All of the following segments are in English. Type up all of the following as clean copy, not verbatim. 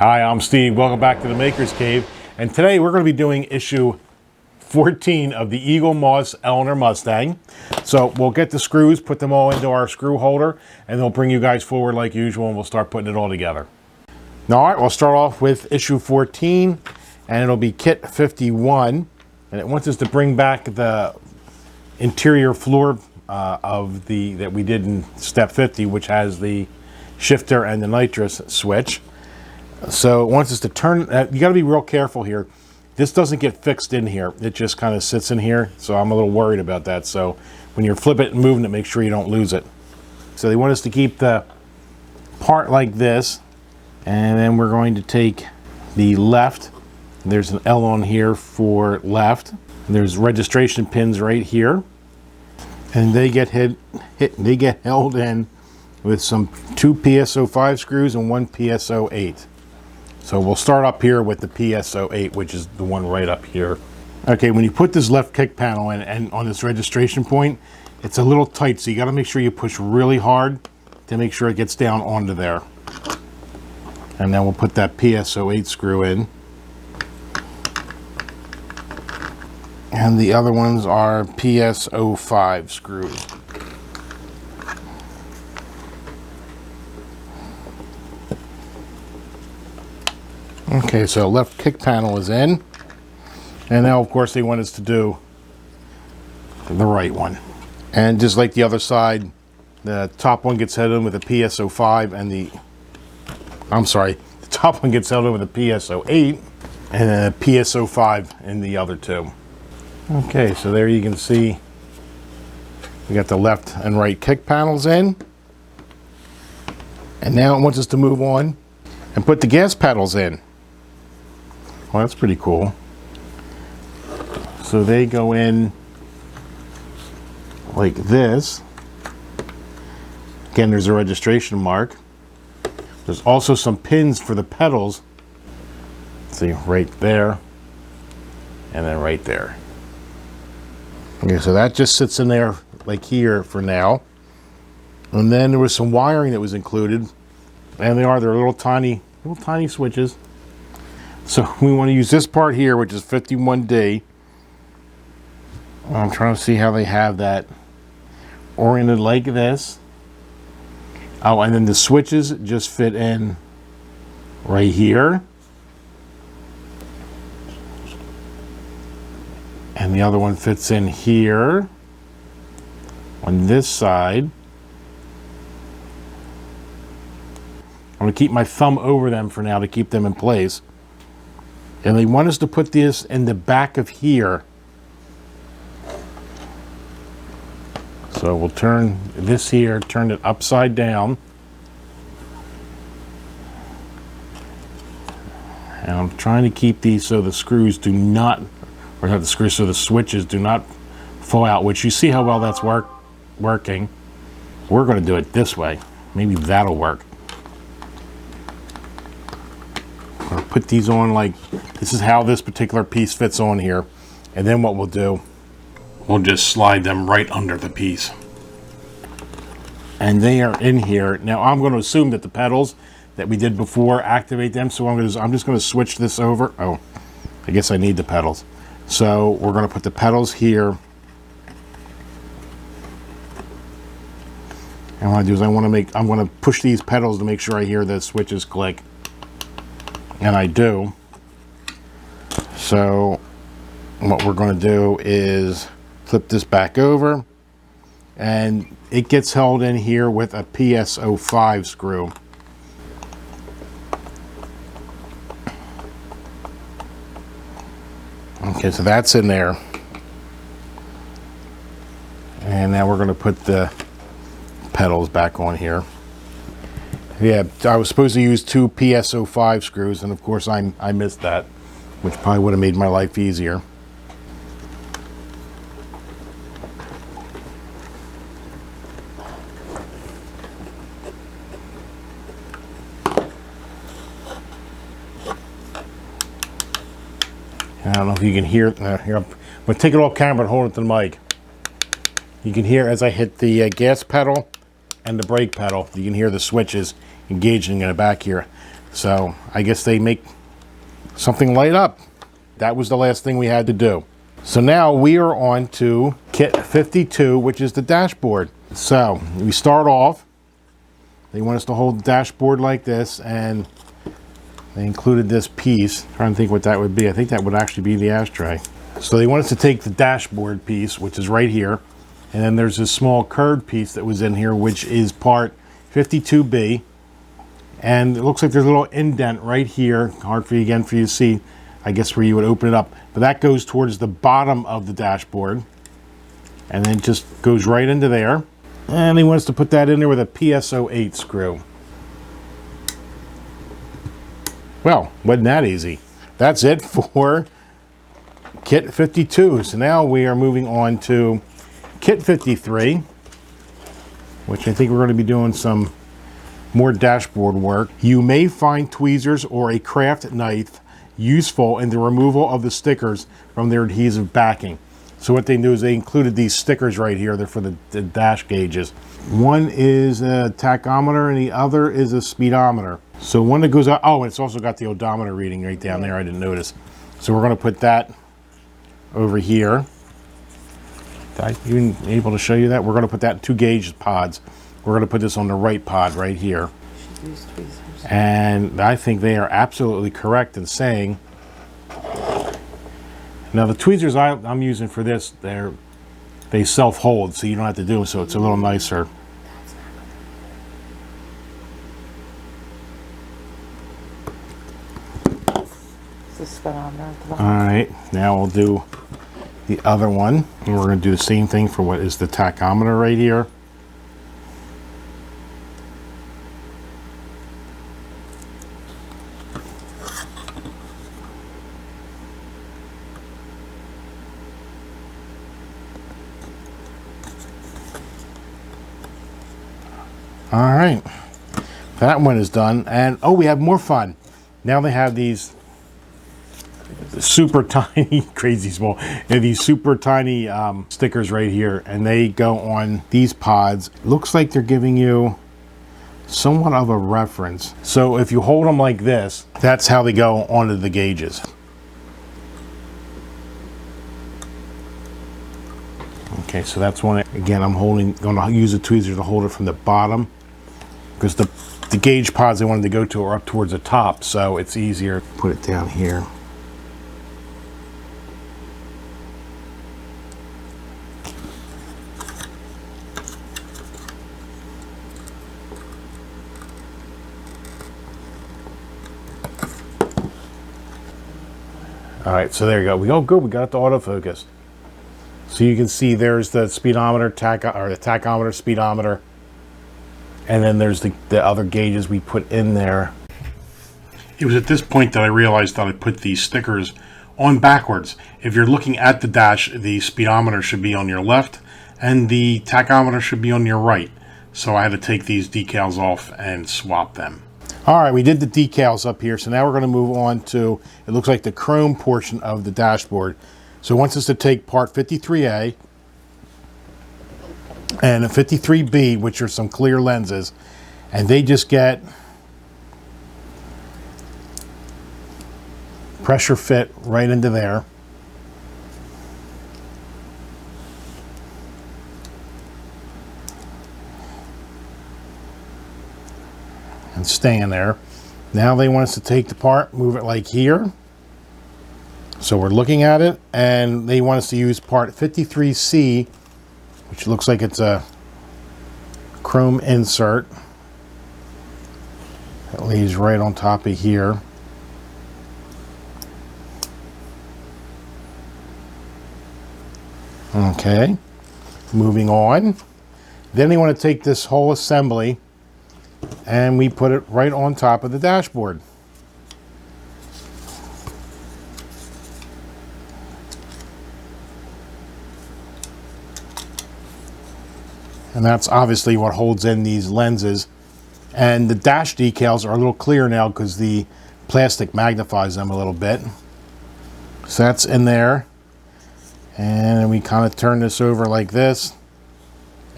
Hi, I'm Steve. Welcome back to the Maker's Cave. And today we're going to be doing issue 14 of the Eaglemoss Eleanor Mustang. So we'll get the screws, put them all into our screw holder, and they'll bring you guys forward like usual, and we'll start putting it all together. All right, we'll start off with issue 14, and it'll be kit 51. And it wants us to bring back the interior floor that we did in step 50, which has the shifter and the nitrous switch. So it wants us to turn, you got to be real careful here. This doesn't get fixed in here. It just kind of sits in here. So I'm a little worried about that. So when you're flipping it and moving it, make sure you don't lose it. So they want us to keep the part like this. And then we're going to take the left. There's an L on here for left. There's registration pins right here. And they get they get held in with some 2 PSO5 screws and 1 PSO8. So we'll start up here with the PSO8, which is the one right up here. Okay, when you put this left kick panel in and on this registration point, it's a little tight, so you got to make sure you push really hard to make sure it gets down onto there. And then we'll put that PSO8 screw in. And the other ones are PSO5 screws. Okay, so left kick panel is in. And now, of course, they want us to do the right one. And just like the other side, the top one gets held in with a PSO5 and the top one gets held in with a PSO8 and then a PSO5 in the other two. Okay, so there you can see we got the left and right kick panels in. And now it wants us to move on and put the gas pedals in. Well, that's pretty cool. So they go in like this. Again, there's a registration mark. There's also some pins for the pedals. See, right there and then right there. Okay, so that just sits in there like here for now. And then there was some wiring that was included. And they're little tiny switches. So we want to use this part here, which is 51D. I'm trying to see how they have that oriented like this. Oh, and then the switches just fit in right here. And the other one fits in here on this side. I'm going to keep my thumb over them for now to keep them in place. And they want us to put this in the back of here. So we'll turn this here, turn it upside down. And I'm trying to keep these so the screws do not, or not the screws, so the switches do not fall out, which you see how well that's working. We're going to do it this way. Maybe that'll work. I'll put these on like, this is how this particular piece fits on here. And then what we'll do, we'll just slide them right under the piece. And they are in here. Now I'm going to assume that the pedals that we did before activate them. So I'm just going to switch this over. Oh, I guess I need the pedals. So we're going to put the pedals here. And what I do is I'm going to push these pedals to make sure I hear the switches click. And I do. So what we're going to do is flip this back over, and it gets held in here with a PSO5 screw. Okay, so that's in there. And now we're going to put the pedals back on here. Yeah, I was supposed to use 2 PSO5 screws, and of course I missed that, which probably would have made my life easier. I don't know if you can hear, here, I'm going to take it off camera and hold it to the mic. You can hear as I hit the gas pedal and the brake pedal, you can hear the switches engaging in the back here. So I guess they make something light up. That was the last thing we had to do. So now we are on to kit 52, which is the dashboard. So we start off, they want us to hold the dashboard like this, and they included this piece. I'm trying to think what that would be. I think that would actually be the ashtray. So they want us to take the dashboard piece, which is right here, and then there's this small curved piece that was in here, which is part 52B. And it looks like there's a little indent right here. Hard for you to see, I guess, where you would open it up. But that goes towards the bottom of the dashboard. And then just goes right into there. And they want us to put that in there with a PSO8 screw. Well, wasn't that easy? That's it for kit 52. So now we are moving on to kit 53, which I think we're going to be doing some more dashboard work. You may find tweezers or a craft knife useful in the removal of the stickers from their adhesive backing. So what they do is they included these stickers right here. They're for the dash gauges. One is a tachometer and the other is a speedometer. So one that goes out, oh, it's also got the odometer reading right down there. I didn't notice. So we're going to put that over here. Did I even able to show you that? We're going to put that in 2 gauge pods. We're going to put this on the right pod right here. And I think they are absolutely correct in saying, now the tweezers I'm using for this, they self-hold, so you don't have to do them, so it's a little nicer. Alright, now we'll do the other one. And we're going to do the same thing for what is the tachometer right here. All right, that one is done. And oh, we have more fun. Now they have these super tiny, crazy small, these super tiny stickers right here, and they go on these pods. Looks like they're giving you somewhat of a reference. So if you hold them like this, that's how they go onto the gauges. Okay, so that's one. Again, I'm going to use a tweezer to hold it from the bottom, because the gauge pods I wanted to go to are up towards the top, so it's easier. Put it down here. All right, so there you go. Oh, good, we got it to autofocus. So you can see there's the speedometer, the tachometer, speedometer, and then there's the other gauges we put in there. It was at this point that I realized that I put these stickers on backwards. If you're looking at the dash, the speedometer should be on your left and the tachometer should be on your right. So I had to take these decals off and swap them. All right, we did the decals up here, so now we're going to move on to, it looks like the chrome portion of the dashboard. So it wants us to take part 53A and a 53B, which are some clear lenses, and they just get pressure fit right into there. And staying there. Now they want us to take the part, move it like here. So we're looking at it, and they want us to use part 53C, which looks like it's a chrome insert. It lays right on top of here. Okay, moving on. Then they want to take this whole assembly and we put it right on top of the dashboard. And that's obviously what holds in these lenses. And the dash decals are a little clearer now because the plastic magnifies them a little bit. So that's in there. And we kind of turn this over like this.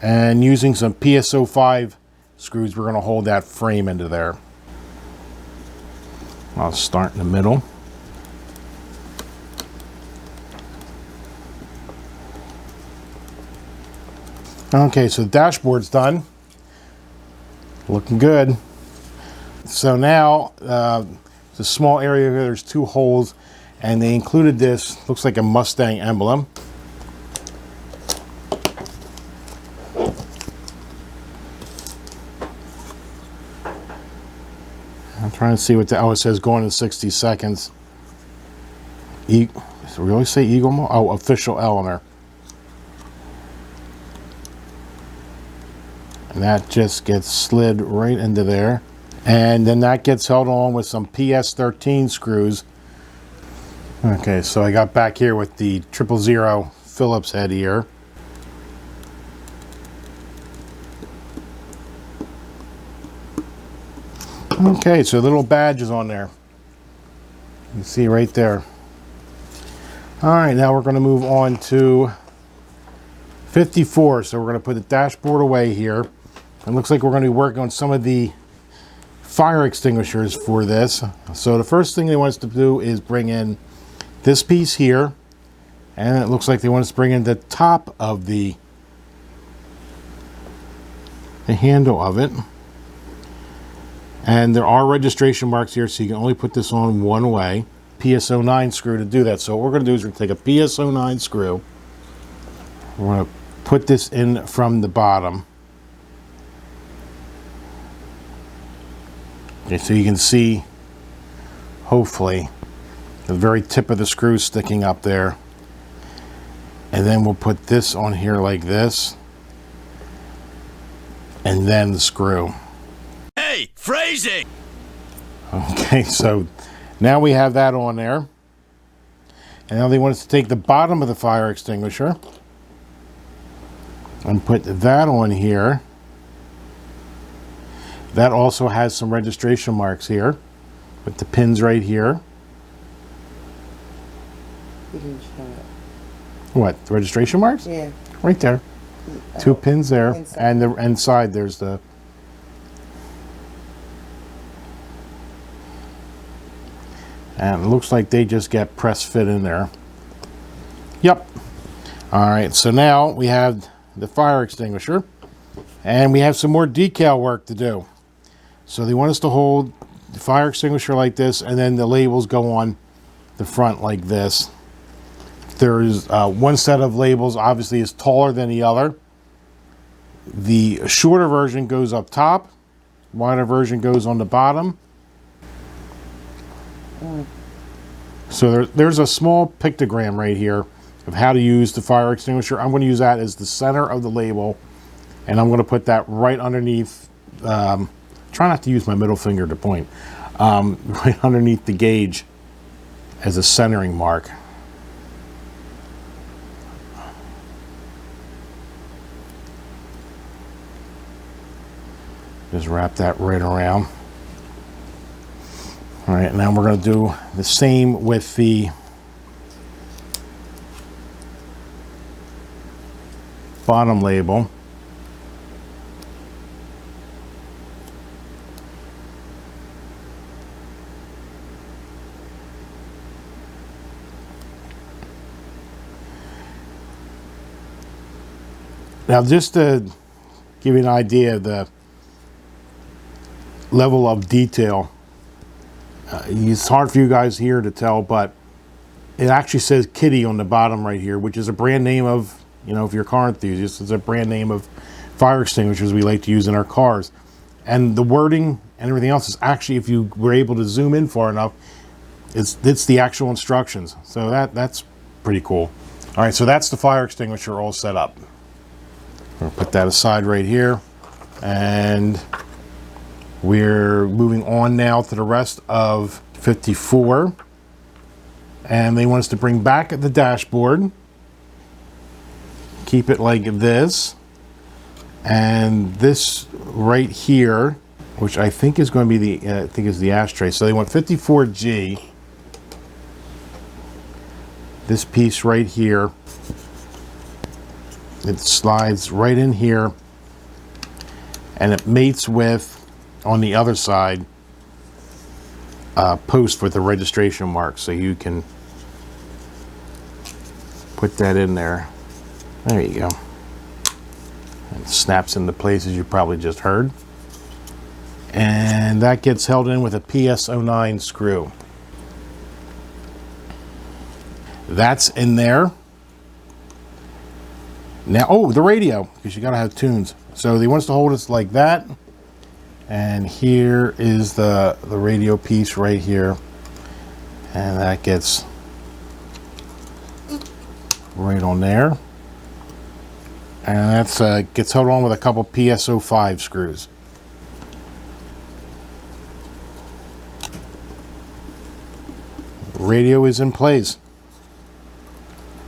And using some PSO5 screws, we're going to hold that frame into there. I'll start in the middle. Okay, so the dashboard's done. Looking good. So now, it's a small area here, there's 2 holes, and they included this, looks like a Mustang emblem. I'm trying to see what it says going in 60 seconds. Does it really say Eaglemoss? Oh, official Eleanor. And that just gets slid right into there. And then that gets held on with some PS13 screws. Okay, so I got back here with the 000 Phillips head here. Okay, so little badges on there. You can see right there. All right, now we're going to move on to 54. So we're going to put the dashboard away here. It looks like we're going to be working on some of the fire extinguishers for this. So the first thing they want us to do is bring in this piece here, and it looks like they want us to bring in the top of the handle of it. And there are registration marks here, so you can only put this on one way. PS09 screw to do that. So what we're going to do is we're going to take a PS09 screw. We're going to put this in from the bottom. Okay, so you can see, hopefully, the very tip of the screw sticking up there. And then we'll put this on here like this. And then the screw. Hey, phrasing! Okay, so now we have that on there. And now they want us to take the bottom of the fire extinguisher and put that on here. That also has some registration marks here with the pins right here. You didn't show it. What, the registration marks? Yeah. Right there. 2 pins there, Inside. and the inside there's the. And it looks like they just get press fit in there. Yep. All right, so now we have the fire extinguisher, and we have some more decal work to do. So they want us to hold the fire extinguisher like this, and then the labels go on the front like this. There's one set of labels, obviously, is taller than the other. The shorter version goes up top, wider version goes on the bottom. So there's a small pictogram right here of how to use the fire extinguisher. I'm going to use that as the center of the label, and I'm going to put that right underneath. Try not to use my middle finger to point. Right underneath the gauge as a centering mark. Just wrap that right around. All right, now we're going to do the same with the bottom label. Now, just to give you an idea of the level of detail, it's hard for you guys here to tell, but it actually says Kitty on the bottom right here, which is a brand name of, you know, if you're a car enthusiast, it's a brand name of fire extinguishers we like to use in our cars. And the wording and everything else is actually, if you were able to zoom in far enough, it's the actual instructions. So that's pretty cool. All right, so that's the fire extinguisher all set up. We'll put that aside right here, and we're moving on now to the rest of 54. And they want us to bring back the dashboard, keep it like this, and this right here, which I think is going to be the is the ashtray. So they want 54G. This piece right here, it slides right in here, and it mates with, on the other side, post with the registration mark, so you can put that in there. There you go. It snaps into place, as you probably just heard. And that gets held in with a PS09 screw. That's in there. Now, oh, the radio, because you gotta have tunes. So he wants to hold it like that. And here is the radio piece right here. And that gets right on there. And that's gets held on with a couple PS05 screws. Radio is in place.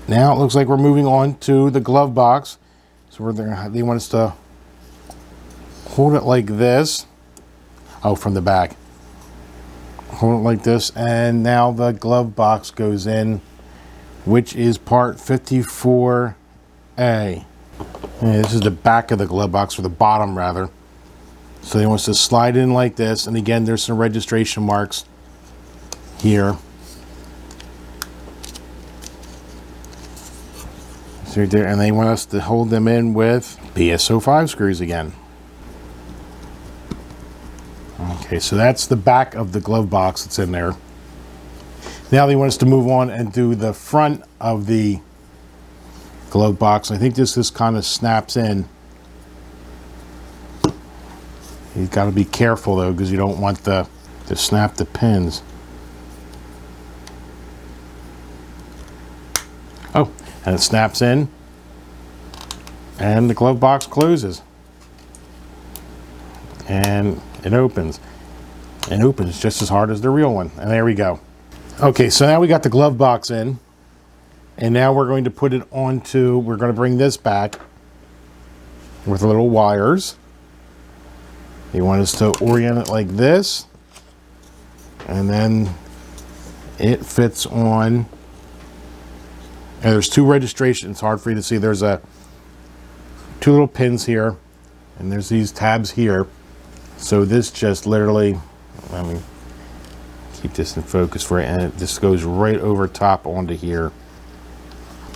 Now it looks like we're moving on to the glove box. So they want us to hold it like this. Oh, from the back. Hold it like this, and now the glove box goes in, which is part 54A. And this is the back of the glove box, or the bottom rather. So they want us to slide in like this, and again, there's some registration marks here. So right there, and they want us to hold them in with PS05 screws again. Okay, so that's the back of the glove box that's in there. Now they want us to move on and do the front of the glove box. I think this kind of snaps in. You've got to be careful though, because you don't want to snap the pins. Oh, and it snaps in, and the glove box closes, and it opens. And opens just as hard as the real one. And there we go. Okay, so now we got the glove box in, and now we're going to put it onto, we're going to bring this back with little wires. You want us to orient it like this, and then it fits on. And there's two registrations. It's hard for you to see. There's two little pins here, and there's these tabs here. So this just literally, let me keep this in focus for it, and it just goes right over top onto here.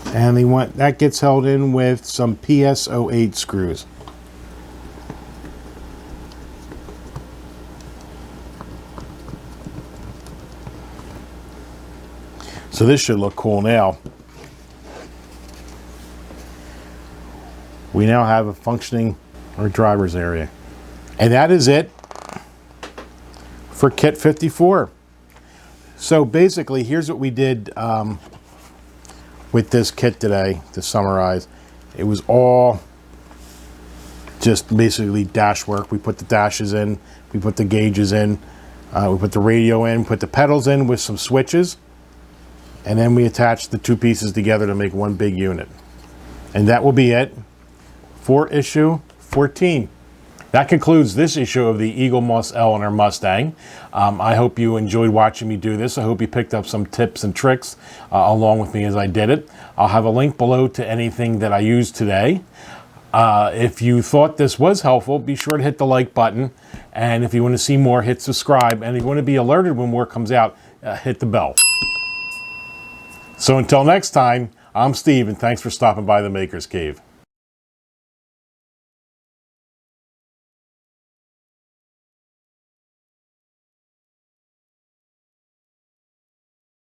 And that gets held in with some PS08 screws. So this should look cool now. We now have a functioning driver's area. And that is it for kit 54. So basically, here's what we did with this kit today, to summarize. It was all just basically dash work. We put the dashes in, we put the gauges in, we put the radio in, put the pedals in with some switches, and then we attached the two pieces together to make one big unit. And that will be it for issue 14. That concludes this issue of the Eaglemoss Eleanor Mustang. I hope you enjoyed watching me do this. I hope you picked up some tips and tricks along with me as I did it. I'll have a link below to anything that I used today. If you thought this was helpful, be sure to hit the like button. And if you want to see more, hit subscribe. And if you want to be alerted when more comes out, hit the bell. So until next time, I'm Steve, and thanks for stopping by the Maker's Cave.